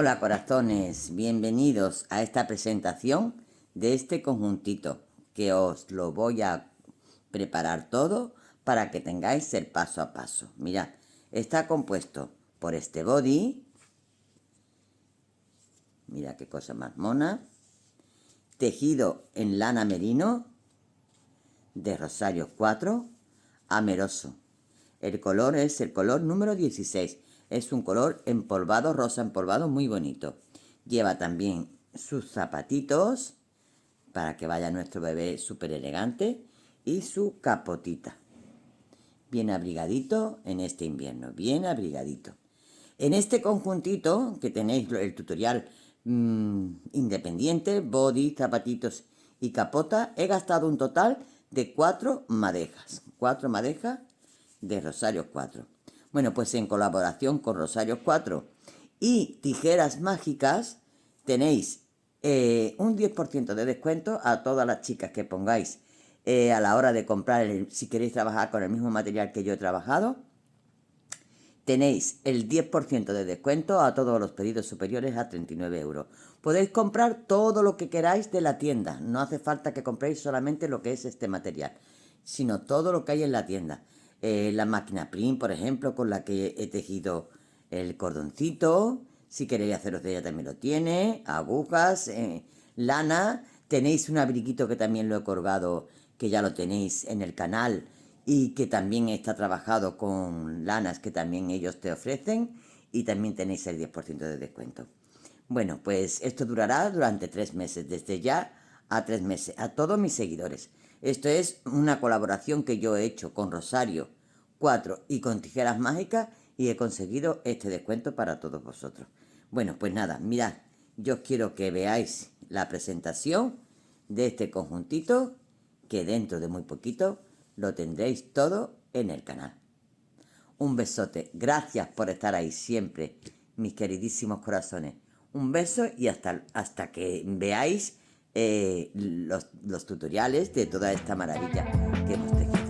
Hola corazones, bienvenidos a esta presentación de este conjuntito que os lo voy a preparar todo para que tengáis el paso a paso. Mirad, está compuesto por este body, mira qué cosa más mona, tejido en lana merino de Rosario 4, ameroso. El color es el color número 16. Es un color empolvado, rosa empolvado, muy bonito. Lleva también sus zapatitos para que vaya nuestro bebé súper elegante y su capotita. Bien abrigadito en este invierno, bien abrigadito. En este conjuntito que tenéis el tutorial independiente, body, zapatitos y capota, he gastado un total de 4 madejas. 4 madejas de Rosario 4. Bueno, pues en colaboración con Rosario 4 y Tijeras Mágicas tenéis un 10% de descuento a todas las chicas que pongáis a la hora de comprar, si queréis trabajar con el mismo material que yo he trabajado. Tenéis el 10% de descuento a todos los pedidos superiores a 39 euros. Podéis comprar todo lo que queráis de la tienda. No hace falta que compréis solamente lo que es este material, sino todo lo que hay en la tienda. La máquina print, por ejemplo, con la que he tejido el cordoncito. Si queréis haceros de ella también lo tiene. Agujas, lana. Tenéis un abriguito que también lo he colgado, que ya lo tenéis en el canal y que también está trabajado con lanas que también ellos te ofrecen, y también tenéis el 10% de descuento. Bueno, pues esto durará durante 3 meses, desde ya a 3 meses, a todos mis seguidores. Esto es una colaboración que yo he hecho con Rosario 4 y con Tijeras Mágicas y he conseguido este descuento para todos vosotros. Bueno, pues nada, mirad, yo quiero que veáis la presentación de este conjuntito, que dentro de muy poquito lo tendréis todo en el canal. Un besote, gracias por estar ahí siempre, mis queridísimos corazones. Un beso y hasta que veáis los tutoriales de toda esta maravilla que hemos tejido.